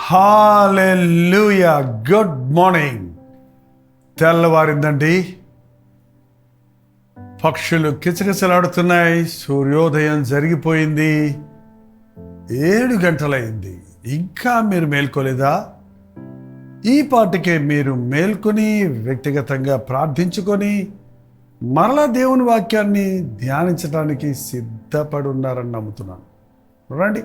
హల్లెలూయా. Good morning. తెల్లవారిందండి, పక్షులు కిచకిచలాడుతున్నాయి, సూర్యోదయం జరిగిపోయింది, 7 గంటలైంది. ఇంకా మీరు మేల్కోలేదా? ఈ పాటికే మీరు మేల్కొని వ్యక్తిగతంగా ప్రార్థించుకొని మరలా దేవుని వాక్యాన్ని ధ్యానించడానికి సిద్ధపడి ఉన్నారని నమ్ముతున్నాను. రండి,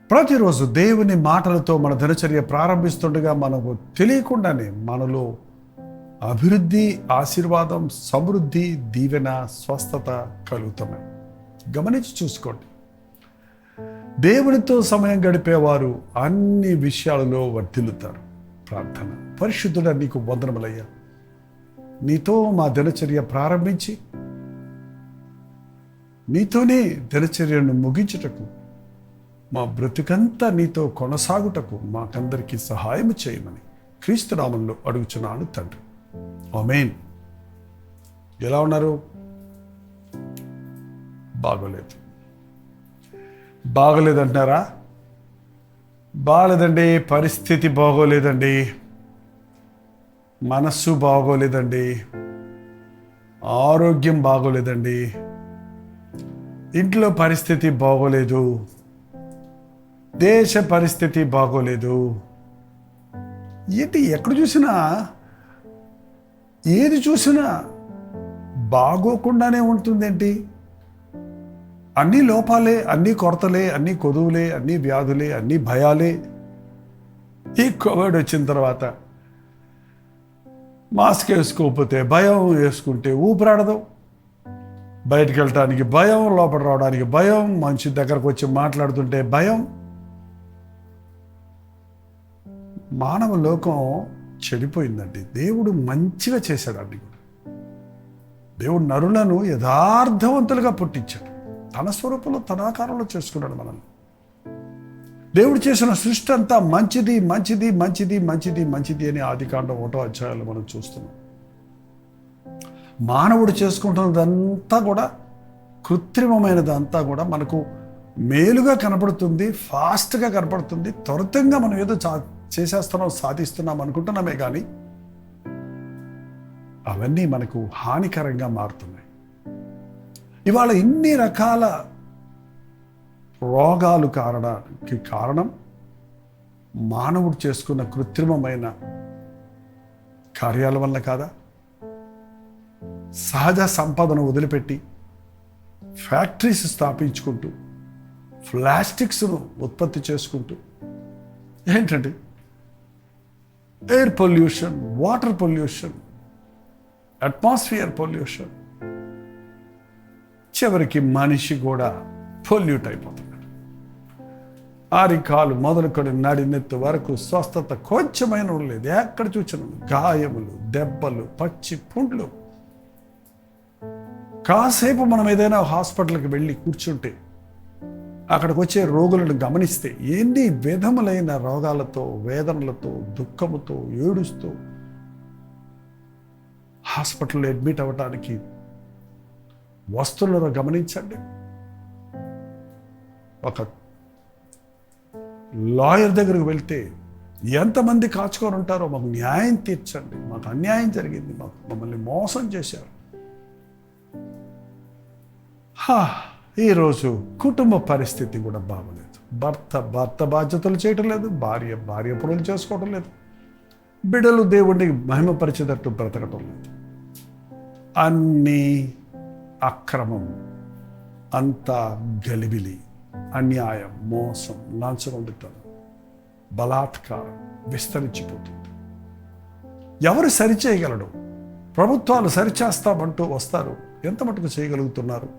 ప్రతిరోజు దేవుని మాటలతో మన దినచర్య ప్రారంభిస్తుండగా మనకు తెలియకుండానే మనలో అభివృద్ధి, ఆశీర్వాదం, సమృద్ధి, దీవెన, స్వస్థత కలుగుతున్నాయి. గమనించి చూసుకోండి. దేవునితో సమయం గడిపేవారు అన్ని విషయాలలో వర్ధిల్లుతారు. ప్రార్థన. పరిశుద్ధుడా, నీకు వందనములయ్యా. నీతో మా దినచర్య ప్రారంభించి నీతోనే దినచర్యను ముగించుటకు, మా బ్రతుకంతా నీతో కొనసాగుటకు మాకందరికీ సహాయం చేయమని క్రీస్తు నామంలో అడుగుచున్నాను తండ్రి. ఆమేన్. ఎలా ఉన్నారు? బాగోలేదంటున్నారా? బాగలేదండి. పరిస్థితి బాగోలేదండి, మనస్సు బాగోలేదండి, ఆరోగ్యం బాగోలేదండి, ఇంట్లో పరిస్థితి బాగోలేదు, దేశ పరిస్థితి బాగోలేదు. ఎక్కడ చూసినా, ఏది చూసినా బాగోకుండానే ఉంటుందేంటి? అన్నీ లోపాలే, అన్నీ కొరతలే, అన్నీ కొదువులే, అన్నీ వ్యాధులే, అన్నీ భయాలే. ఈ కోవిడ్ వచ్చిన తర్వాత మాస్క్ వేసుకోకపోతే భయం, వేసుకుంటే ఊపిరాడదు, బయటికి వెళ్ళటానికి భయం, లోపల రావడానికి భయం, మనిషి దగ్గరకు వచ్చి మాట్లాడుతుంటే భయం. మానవ లోకం చెడిపోయిందండి. దేవుడు మంచిగా చేశాడండి. దేవుడు నరులను యథార్థవంతులుగా పుట్టించాడు. తన స్వరూపంలో, తన ఆకారంలో చేసుకున్నాడు మనల్ని. దేవుడు చేసిన సృష్టి అంతా మంచిది మంచిది మంచిది మంచిది మంచిది అని ఆదికాండం 1వ అధ్యాయంలో మనం చూస్తున్నాం. మానవుడు చేసుకుంటున్నదంతా కూడా, కృత్రిమమైనదంతా కూడా మనకు మేలుగా కనపడుతుంది, ఫాస్ట్గా కనపడుతుంది, త్వరితంగా మనం ఏదో చేసేస్తున్నాం, సాధిస్తున్నాం అనుకుంటున్నామే కానీ అవన్నీ మనకు హానికరంగా మారుతున్నాయి. ఇవాళ ఇన్ని రకాల రోగాలు కారణం మానవుడు చేసుకున్న కృత్రిమమైన కార్యాల వల్ల కాదా? సహజ సంపదను వదిలిపెట్టి ఫ్యాక్టరీస్ స్థాపించుకుంటూ, ప్లాస్టిక్స్ను ఉత్పత్తి చేసుకుంటూ, ఏంటంటే air pollution, water pollution, atmosphere pollution, చివరికి మనిషి కూడా పొల్యూట్ అయిపోతున్నాడు. ఆరికాలు మొదలుకొని నడినెత్తు వరకు స్వస్థత కొంచెమైన లేదు. ఎక్కడ చూసినా గాయములు, దెబ్బలు, పచ్చి పుండ్లు. కాసేపు మనం ఏదైనా హాస్పిటల్కి వెళ్ళి కూర్చుంటే అక్కడికి వచ్చే రోగులను గమనిస్తే ఎన్ని విధములైన రోగాలతో, వేదనలతో, దుఃఖముతో, ఏడుస్తూ హాస్పిటల్లో అడ్మిట్ అవ్వటానికి వస్తువులను గమనించండి. ఒక లాయర్ దగ్గరకు వెళ్తే ఎంతమంది కాచుకొని ఉంటారో, మాకు న్యాయం తీర్చండి, మాకు అన్యాయం జరిగింది, మమ్మల్ని మోసం చేశారు. ఈరోజు కుటుంబ పరిస్థితి కూడా బాగోలేదు. భర్త బాధ్యతలు చేయటం లేదు, భార్య పనులు చేసుకోవటం లేదు, బిడ్డలు దేవుడిని మహిమపరిచేటట్టు బ్రతకటం లేదు. అన్నీ అక్రమం, అంతా గలిబిలి, అన్యాయం, మోసం, లంచగొండితనం, బలాత్కారం విస్తరించిపోతుంది. ఎవరు సరిచేయగలడు? ప్రభుత్వాలు సరిచేస్తామంటూ వస్తారు, ఎంత మటుకు చేయగలుగుతున్నారు?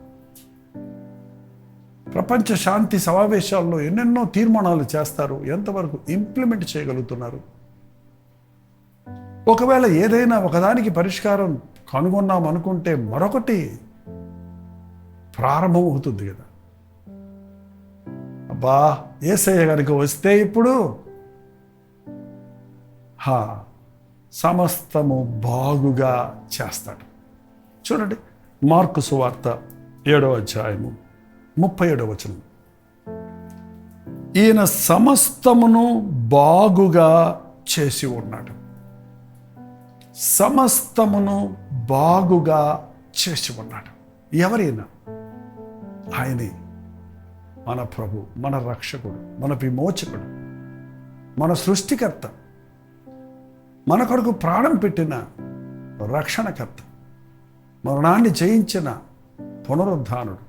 ప్రపంచ శాంతి సమావేశాల్లో ఎన్నెన్నో తీర్మానాలు చేస్తారు, ఎంతవరకు ఇంప్లిమెంట్ చేయగలుగుతున్నారు? ఒకవేళ ఏదైనా ఒకదానికి పరిష్కారం కనుగొన్నాం అనుకుంటే మరొకటి ప్రారంభం అవుతుంది కదా. అబ్బా, యేసయ్య గారికి వస్తే ఇప్పుడు సమస్తము బాగుగా చేస్తాడు. చూడండి, మార్కు సువార్త 7వ అధ్యాయము 37వ వచనం. ఈయన సమస్తమును బాగుగా చేసి ఉన్నాడు. సమస్తమును బాగుగా చేసి ఉన్నాడు. ఎవరైనా ఆయనే మన ప్రభు, మన రక్షకుడు, మన విమోచకుడు, మన సృష్టికర్త, మన కొరకు ప్రాణం పెట్టిన రక్షణకర్త, మరణాన్ని జయించిన పునరుద్ధానుడు,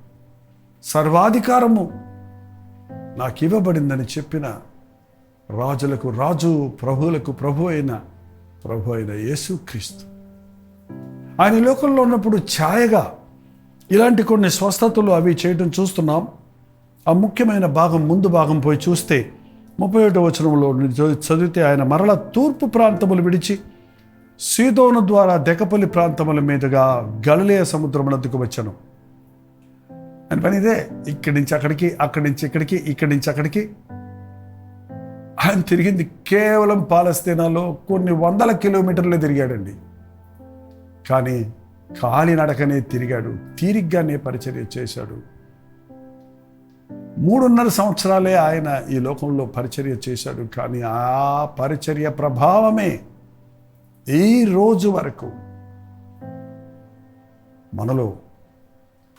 సర్వాధికారము నాకు ఇవ్వబడిందని చెప్పిన రాజులకు రాజు, ప్రభువులకు ప్రభు అయిన యేసుక్రీస్తు. ఆయన లోకంలో ఉన్నప్పుడు ఛాయగా ఇలాంటి కొన్ని స్వస్థతలు అవి చేయడం చూస్తున్నాం. ఆ ముఖ్యమైన భాగం, ముందు భాగం పోయి చూస్తే 31వ వచనంలో చదివితే, ఆయన మరల తూర్పు ప్రాంతములు విడిచి సీదోను ద్వారా దెకపల్లి ప్రాంతముల మీదుగా గలిలయ సముద్రమునద్దుకు వచ్చాను. అని పని ఇదే. ఇక్కడి నుంచి అక్కడికి, అక్కడి నుంచి ఇక్కడికి, ఇక్కడి నుంచి అక్కడికి. ఆయన తిరిగింది కేవలం పాలస్తీనాలో కొన్ని వందల కిలోమీటర్లే తిరిగాడండి. కానీ కాలినడకనే తిరిగాడు, తీరిగ్గానే పరిచర్య చేశాడు. 3.5 సంవత్సరాలే ఆయన ఈ లోకంలో పరిచర్య చేశాడు. కానీ ఆ పరిచర్య ప్రభావమే ఈ రోజు వరకు మనలో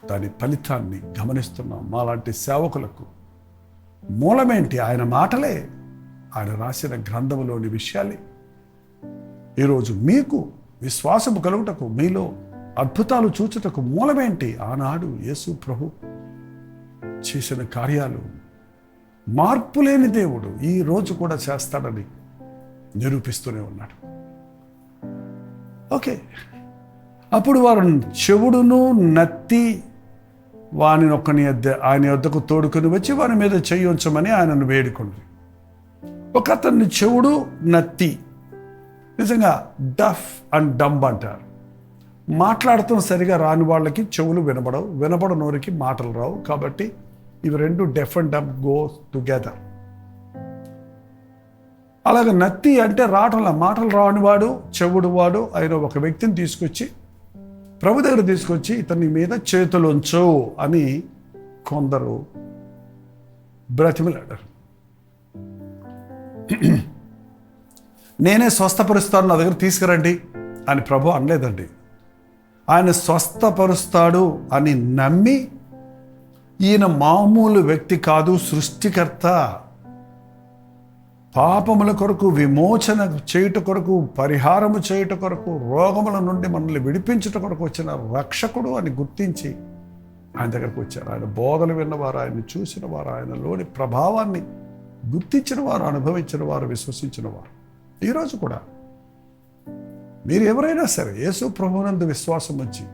దాని ఫలితాన్ని గమనిస్తున్నాం. మాలాంటి సేవకులకు మూలమేంటి? ఆయన మాటలే, ఆయన రాసిన గ్రంథములోని విషయాలే. ఈరోజు మీకు విశ్వాసము కలుగుటకు, మీలో అద్భుతాలు చూచుటకు మూలమేంటి? ఆనాడు యేసు ప్రభు చేసిన కార్యాలు. మార్పులేని దేవుడు ఈ రోజు కూడా చేస్తాడని నిరూపిస్తూనే ఉన్నాడు. ఓకే, అప్పుడు వారు చెవుడును నత్తి వాని ఆయన యొద్దకు తోడుకొని వచ్చి వాని మీద చెయ్యి ఉంచమని ఆయనను వేడుకుంది. ఒక అతన్ని చెవుడు, నత్తి, నిజంగా డఫ్ అండ్ డంబ్ అంటారు. మాట్లాడటం సరిగా రాని వాళ్ళకి చెవులు వినబడవు, వినబడనోరికి మాటలు రావు. కాబట్టి ఇవి రెండు deaf and dumb go together. అలాగే నత్తి అంటే మాటలు రానివాడు, చెవుడు వాడు ఆయన ఒక వ్యక్తిని తీసుకొచ్చి ప్రభు దగ్గర తీసుకొచ్చి ఇతని మీద చేతులుంచు అని కొందరు బ్రతిమలాడారు. నేనే స్వస్థపరుస్తాను, నా దగ్గర తీసుకురండి అని ప్రభు అనలేదండి. ఆయన స్వస్థపరుస్తాడు అని నమ్మి, ఈయన మామూలు వ్యక్తి కాదు, సృష్టికర్త, పాపముల కొరకు విమోచన చేయుట కొరకు, పరిహారము చేయుట కొరకు, రోగముల నుండి మనల్ని విడిపించుట కొరకు వచ్చిన రక్షకుడు అని గుర్తించి ఆయన దగ్గరకు వచ్చారు. ఆయన బోధలు విన్నవారు, ఆయన్ని చూసిన వారు, ఆయనలోని ప్రభావాన్ని గుర్తించిన వారు, అనుభవించిన వారు, విశ్వసించిన వారు. ఈరోజు కూడా మీరు ఎవరైనా సరే యేసు ప్రభువునందు విశ్వాసం వచ్చి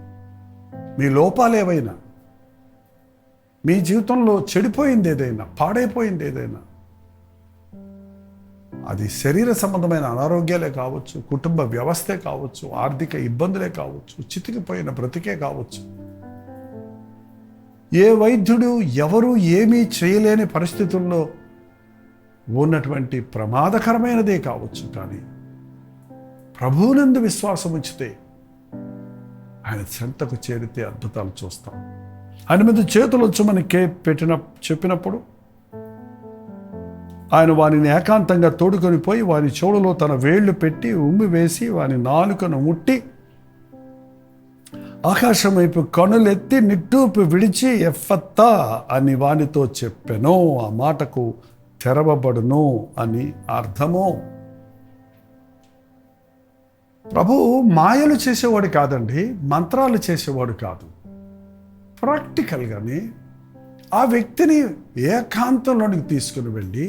మీ లోపాలు ఏవైనా, మీ జీవితంలో చెడిపోయింది ఏదైనా, పాడైపోయింది ఏదైనా, అది శరీర సంబంధమైన అనారోగ్యాలే కావచ్చు, కుటుంబ వ్యవస్థే కావచ్చు, ఆర్థిక ఇబ్బందులే కావచ్చు, చితికిపోయిన బ్రతికే కావచ్చు, ఏ వైద్యుడు ఎవరు ఏమీ చేయలేని పరిస్థితుల్లో ఉన్నటువంటి ప్రమాదకరమైనదే కావచ్చు, కానీ ప్రభువునందు విశ్వాసం ఉంచితే, ఆయన చెంతకు చేరితే అద్భుతాలు చూస్తాం. ఆయన మీద చేతులు ఉంచమని చెప్పినప్పుడు ఆయన వానిని ఏకాంతంగా తోడుకొని పోయి వాని చెవులలో తన వేళ్లు పెట్టి ఉమ్మి వేసి వాని నాలుకను ముట్టి ఆకాశం వైపు కనులెత్తి నిట్టూర్పు విడిచి ఎఫ్ఫత్తా అని వానితో చెప్పెను. ఆ మాటకు తెరవబడును అని అర్థము. ప్రభు మాయలు చేసేవాడు కాదండి, మంత్రాలు చేసేవాడు కాదు. ప్రాక్టికల్గానే ఆ వ్యక్తిని ఏకాంతంలోనికి తీసుకుని వెళ్ళి,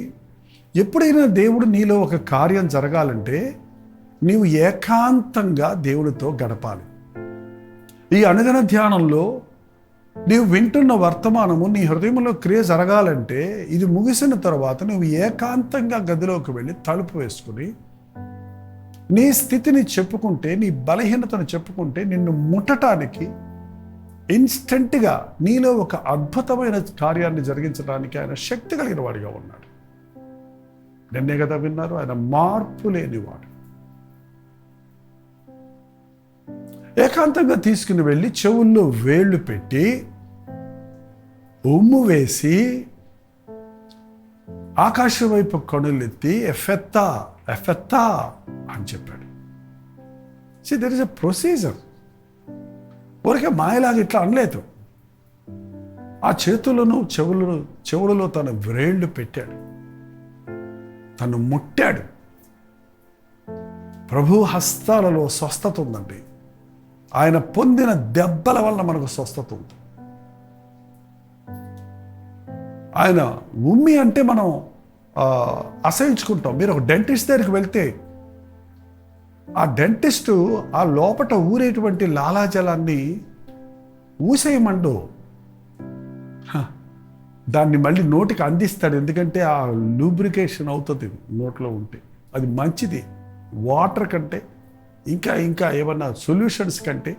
ఎప్పుడైనా దేవుడు నీలో ఒక కార్యం జరగాలంటే నీవు ఏకాంతంగా దేవుడితో గడపాలి. ఈ అనుదిన ధ్యానంలో నీవు వింటున్న వర్తమానము నీ హృదయంలో క్రియ జరగాలంటే, ఇది ముగిసిన తర్వాత నువ్వు ఏకాంతంగా గదిలోకి వెళ్ళి తలుపు వేసుకుని నీ స్థితిని చెప్పుకుంటే, నీ బలహీనతను చెప్పుకుంటే, నిన్ను ముట్టడానికి ఇన్స్టెంట్గా నీలో ఒక అద్భుతమైన కార్యాన్ని జరిగించడానికి ఆయన శక్తి కలిగిన వాడిగా ఉన్నాడు. నిన్నే కదా విన్నారు, ఆయన మార్పు లేనివాడు. ఏకాంతంగా తీసుకుని వెళ్ళి చెవుల్లో వేళ్ళు పెట్టి ఉమ్ము వేసి ఆకాశం వైపు కనులెత్తి ఎఫెత్తా ఎఫెత్తా అని చెప్పాడు. There is a procedure. ఊరికే మాయలాగా ఇట్లా అనలేదు. ఆ చేతులను చెవులలో తన వ్రేళ్లు పెట్టాడు, తను ముట్టాడు. ప్రభు హస్తాలలో స్వస్థత ఉందండి. ఆయన పొందిన దెబ్బల వల్ల మనకు స్వస్థత ఉంది. ఆయన ఉమ్మి అంటే మనం అసహించుకుంటాం. మీరు ఒక డెంటిస్ట్ దగ్గరికి వెళ్తే ఆ డెంటిస్టు ఆ లోపట ఊరేటువంటి లాలాజలాన్ని ఊసేయమండు, దాన్ని మళ్ళీ నోటికి అందిస్తాడు. ఎందుకంటే ఆ లూబ్రికేషన్ అవుతుంది నోట్లో ఉంటే. అది మంచిది. వాటర్ కంటే ఇంకా ఇంకా ఏమన్నా సొల్యూషన్స్ కంటే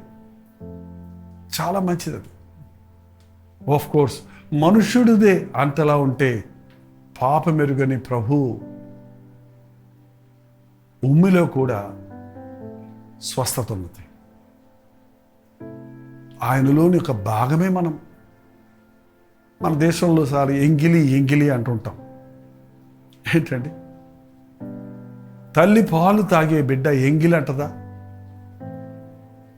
చాలా మంచిది అది. ఆఫ్ కోర్స్ మనుష్యుడిదే అంతలా ఉంటే పాపమెరుగని ప్రభు ఉమ్మిలో కూడా స్వస్థత ఉన్నది. ఆయనలోని ఒక భాగమే మనం. మన దేశంలో సారి ఎంగిలి ఎంగిలి అంటుంటాం. ఏంటండి, తల్లి పాలు తాగే బిడ్డ ఎంగిలి అంటదా?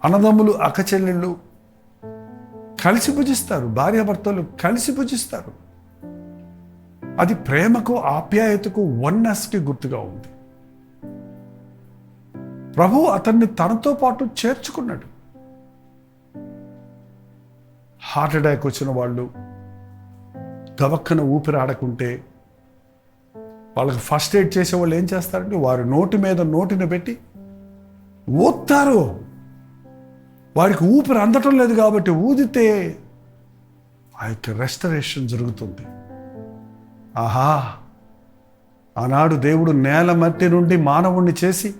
అన్నదమ్ములు అక్కచెల్లెళ్ళు కలిసి భుజిస్తారు, భార్యాభర్తలు కలిసి భుజిస్తారు. అది ప్రేమకు, ఆప్యాయతకు, వన్నెస్కి గుర్తుగా ఉంది. ప్రభు అతన్ని తనతో పాటు చేర్చుకున్నాడు. హార్ట్ అటాక్ వచ్చిన వాళ్ళు గవక్కన ఊపిరి ఆడకుంటే వాళ్ళకి ఫస్ట్ ఎయిడ్ చేసేవాళ్ళు ఏం చేస్తారంటే వారి నోటి మీద నోటిని పెట్టి ఊత్తారు. వారికి ఊపిరి అందటం లేదు కాబట్టి ఊదితే ఆ యొక్క రెస్టరేషన్ జరుగుతుంది. ఆహా, ఆనాడు దేవుడు నేల మట్టి నుండి మానవుణ్ణి చేసి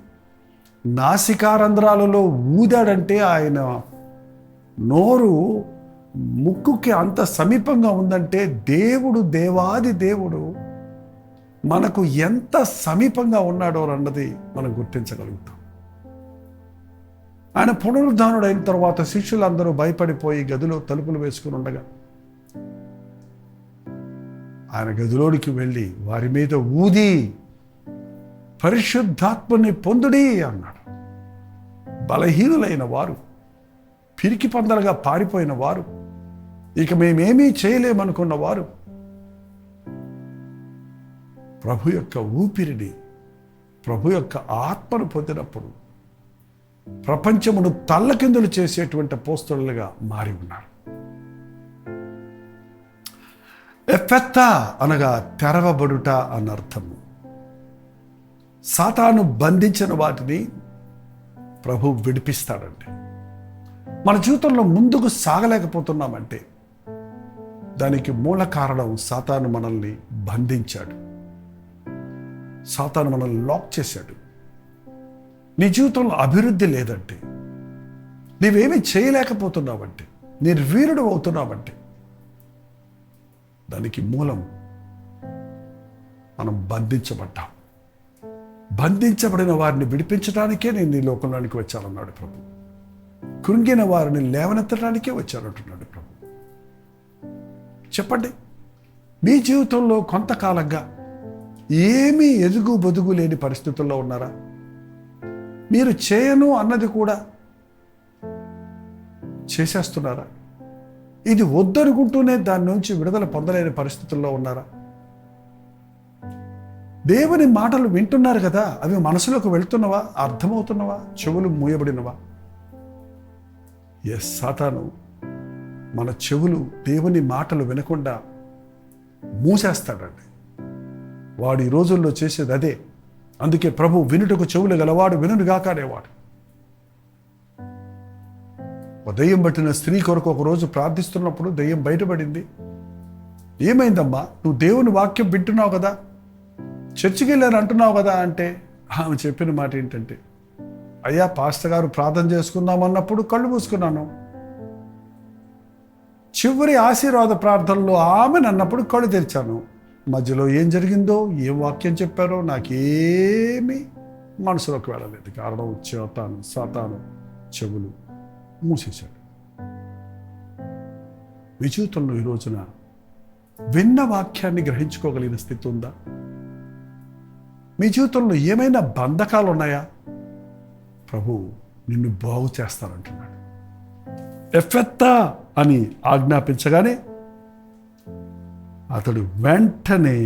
నాసికారంధ్రాలలో ఊదాడంటే ఆయన నోరు ముక్కుకి అంత సమీపంగా ఉందంటే దేవుడు, దేవాది దేవుడు మనకు ఎంత సమీపంగా ఉన్నాడో అన్నది మనం గుర్తించగలుగుతాం. ఆయన పునరుద్ధానుడు అయిన తర్వాత శిష్యులందరూ భయపడిపోయి గదిలో తలుపులు వేసుకుని ఉండగా ఆయన గదిలోనికి వెళ్ళి వారి మీద ఊది పరిశుద్ధాత్మని పొందుడి అన్నాడు. బలహీనులైన వారు, పిరికి పందలుగా పారిపోయిన వారు, ఇక మేమేమీ చేయలేమనుకున్న వారు ప్రభు యొక్క ఊపిరిని, ప్రభు యొక్క ఆత్మను పొందినప్పుడు ప్రపంచమును తల్లకిందులు చేసేటువంటి అపోస్తలులుగా మారి ఉన్నారు. ఎఫెత్తా అనగా తెరవబడుట అన్నర్థము. సాతాను బంధించిన వాటిని ప్రభు విడిపిస్తాడండి. మన జీవితంలో ముందుకు సాగలేకపోతున్నామంటే దానికి మూల కారణం సాతాను మనల్ని బంధించాడు. సాతాను మనల్ని లాక్ చేశాడు. నీ జీవితంలో అభివృద్ధి లేదంటే, నీవేమీ చేయలేకపోతున్నావంటే, నిర్వీర్యుడు అవుతున్నావంటే దానికి మూలం మనం బంధించబడ్డాం. బంధించబడిన వారిని విడిపించడానికే నేను ఈ లోకంలోనికి వచ్చానన్నాడు ప్రభు. కృంగిన వారిని లేవనెత్తడానికే వచ్చానంటున్నాడు ప్రభు. చెప్పండి, మీ జీవితంలో కొంతకాలంగా ఏమీ ఎదుగు బొదుగు లేని పరిస్థితుల్లో ఉన్నారా? మీరు చేయను అన్నది కూడా చేసేస్తున్నారా? ఇది వద్దనుకుంటూనే దాని నుంచి విడుదల పొందలేని పరిస్థితుల్లో ఉన్నారా? దేవుని మాటలు వింటున్నారు కదా, అవి మనసులోకి వెళ్తున్నవా? అర్థమవుతున్నవా? చెవులు మూయబడినవా? ఎస్, సాతాను మన చెవులు దేవుని మాటలు వినకుండా మూసేస్తాడండి. వాడు ఈ రోజుల్లో చేసేది అదే. అందుకే ప్రభు వినుటకు చెవులు గలవాడు వినుగాకనేవాడు. దయ్యం పట్టిన స్త్రీ కొరకు ఒకరోజు ప్రార్థిస్తున్నప్పుడు దయ్యం బయటపడింది. ఏమైందమ్మా, నువ్వు దేవుని వాక్యం వింటున్నావు కదా, చర్చికి వెళ్ళాను అంటున్నావు కదా అంటే ఆమె చెప్పిన మాట ఏంటంటే, అయ్యా పాస్టర్ గారు ప్రార్థన చేసుకుందామన్నప్పుడు కళ్ళు మూసుకున్నాను. చివరి ఆశీర్వాద ప్రార్థనలో ఆమె అన్నప్పుడు కళ్ళు తెరిచాను. మధ్యలో ఏం జరిగిందో, ఏం వాక్యం చెప్పారో నాకేమీ మనసులోకి వెళ్ళలేదు. కారణం సాతాను చెవులు మూసేశాడు. మీ జీవితంలో ఈ రోజున విన్న వాక్యాన్ని గ్రహించుకోగలిగిన స్థితి ఉందా? మీ జీవితంలో ఏమైనా బంధకాలు ఉన్నాయా? ప్రభు నిన్ను బాగు చేస్తానంటున్నాడు. ఎఫెత్తా అని ఆజ్ఞాపించగానే అతడు వెంటనే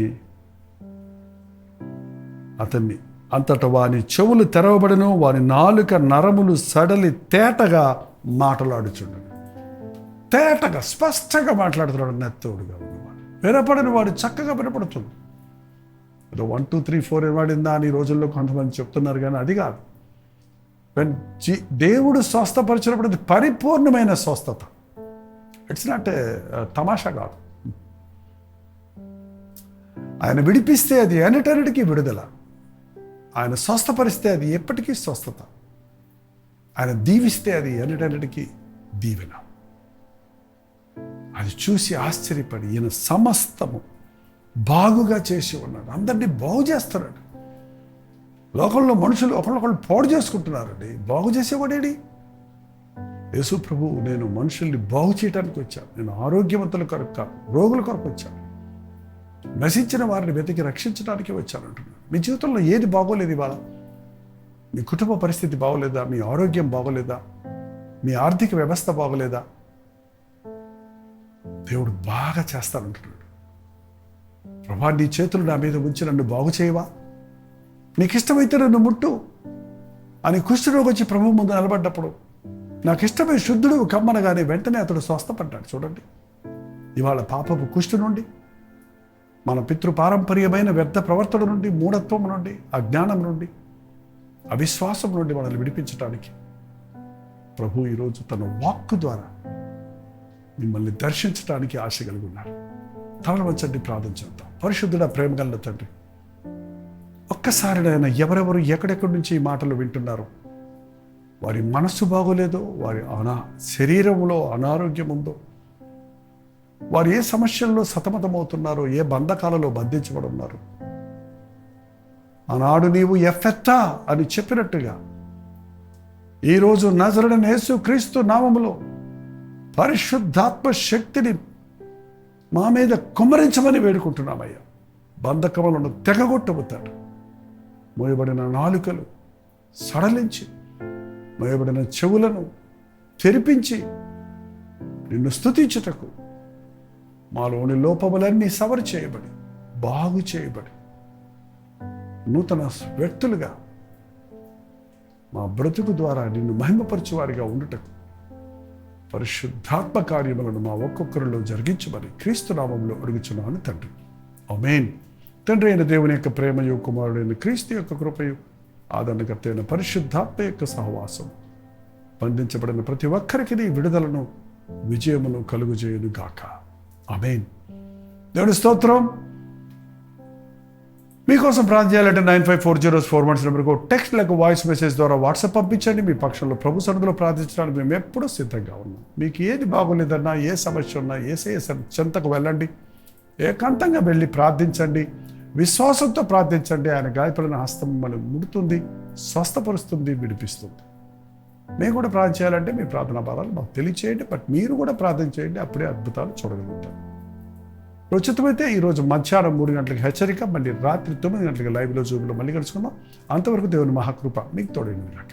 అతన్ని అంతట వాని చెవులు తెరవబడిను, వాని నాలుక నరములు సడలి తేటగా మాటలాడుచుండను. తేటగా స్పష్టంగా మాట్లాడుతున్నాడు. నెత్తోడుగా ఉన్నవాడు, వినపడిన వాడు చక్కగా వినపడుతుంది. ఏదో 1 2 3 4 వాడిందా అని ఈ రోజుల్లో కొంతమంది చెప్తున్నారు, కానీ అది కాదు. దేవుడు స్వస్థపరిచినప్పుడు అది పరిపూర్ణమైన స్వస్థత. ఇట్స్ నాట్ తమాషా కాదు. ఆయన విడిపిస్తే అది ఎన్నిటన్నిటికీ విడుదల. ఆయన స్వస్థపరిస్తే అది ఎప్పటికీ స్వస్థత. ఆయన దీవిస్తే అది ఎన్నిటన్నిటికీ దీవెన. అది చూసి ఆశ్చర్యపడి ఈయన సమస్తము బాగుగా చేసి ఉన్నాడు. అందరినీ బాగు చేస్తున్నాడు. లోకంలో మనుషులు ఒకళ్ళొకళ్ళు పాడు చేసుకుంటున్నారండి. బాగు చేసేవాడేడి? యేసు ప్రభు, నేను మనుషుల్ని బాగు చేయడానికి వచ్చాను, నేను ఆరోగ్యవంతుల కొరకు కాదు, రోగుల కొరకు వచ్చాను, నశించిన వారిని వెతికి రక్షించడానికి వచ్చానంటున్నాను. మీ జీవితంలో ఏది బాగోలేదు ఇవాళ? మీ కుటుంబ పరిస్థితి బాగోలేదా? మీ ఆరోగ్యం బాగోలేదా? మీ ఆర్థిక వ్యవస్థ బాగోలేదా? దేవుడు బాగా చేస్తానంటున్నాడు. ప్రభా, నీ చేతులు నా మీద ఉంచి నన్ను బాగు చేయవా? నీకు ఇష్టమైతే నన్ను ముట్టు అని కుష్ఠరోగి వచ్చి ప్రభు ముందు నిలబడ్డప్పుడు, నాకు ఇష్టమైన శుద్ధుడు కమ్మనగానే వెంటనే అతడు స్వస్థపడ్డాడు. చూడండి, ఇవాళ పాపపు కుష్ఠు నుండి, మన పితృపారంపర్యమైన వ్యర్థ ప్రవర్తన నుండి, మూఢత్వం నుండి, అజ్ఞానం నుండి, అవిశ్వాసం నుండి మనల్ని విడిపించడానికి ప్రభు ఈరోజు తన వాక్కు ద్వారా మిమ్మల్ని దర్శించడానికి ఆశ కలిగి ఉన్నారు. తలను వంచండి, ప్రార్థన చేద్దాం. పరిశుద్ధుడ, ప్రేమగల తండ్రి, ఒక్కసారి ఆయన ఎవరెవరు ఎక్కడెక్కడి నుంచి ఈ మాటలు వింటున్నారో, వారి మనస్సు బాగోలేదో, వారి శరీరంలో అనారోగ్యం ఉందో, వారు ఏ సమస్యల్లో సతమతమవుతున్నారో, ఏ బంధకాలలో బంధించబడున్నారో, ఆనాడు నీవు ఎఫెత్తా అని చెప్పినట్టుగా ఈరోజు నజరుడైన యేసు క్రీస్తు నామములో పరిశుద్ధాత్మ శక్తిని మా మీద కుమ్మరించమని వేడుకుంటున్నామయ్యా. బంధకములను తెగగొట్టబోతాడు. మోయబడిన నాలుకలు సడలించి, మోయబడిన చెవులను తెరిపించి నిన్ను స్తుతించుటకు మాలోని లోపములన్నీ సవరి చేయబడి, బాగు చేయబడి, నూతన వ్యక్తులుగా మా బ్రతుకు ద్వారా నిన్ను మహిమపరచువారిగా ఉండుటకు పరిశుద్ధాత్మ కార్యములను మా ఒక్కొక్కరిలో జరిగించమని క్రీస్తు నామంలో అడుగుచున్నాను తండ్రి. ఆమేన్. తండ్రి అయిన దేవుని యొక్క ప్రేమయు, కుమారుడైన క్రీస్తు యొక్క కృపయు, ఆదరణకర్త అయిన పరిశుద్ధాత్మ యొక్క సహవాసం బంధించబడిన ప్రతి ఒక్కరికి నీ విడుదలను, విజయమును కలుగుజేయును గాక. ఆమేన్. దేవుని స్తోత్రం. మీకోసం ప్రార్థన చేయాలంటే 954041 నెంబర్కు టెక్స్ట్ లేక వాయిస్ మెసేజ్ ద్వారా వాట్సాప్ పంపించండి. మీ పక్షంలో ప్రభు సన్నిధిలో ప్రార్థించడానికి మేము ఎప్పుడూ సిద్ధంగా ఉన్నాం. మీకు ఏది బాగోలేదన్నా, ఏ సమస్య ఉన్నా యేసయ్య చెంతకు వెళ్ళండి. ఏకాంతంగా వెళ్ళి ప్రార్థించండి. విశ్వాసంతో ప్రార్థించండి. ఆయన గాయపడిన హస్తం మనం ముడుతుంది, స్వస్థపరుస్తుంది, విడిపిస్తుంది. మేము కూడా ప్రార్థన చేయాలంటే మీ ప్రార్థనా భారాలు మాకు తెలియచేయండి. బట్ మీరు కూడా ప్రార్థన చేయండి. అప్పుడే అద్భుతాలు చూడగలుగుతారు. ఉచితమైతే ఈరోజు మధ్యాహ్నం 3 గంటలకు హెచ్చరిక, మళ్ళీ రాత్రి 9 గంటలకు లైవ్లో జూమ్లో మళ్ళీ కలుసుకుందాం. అంతవరకు దేవుని మహాకృప మీకు తోడైంది గాక.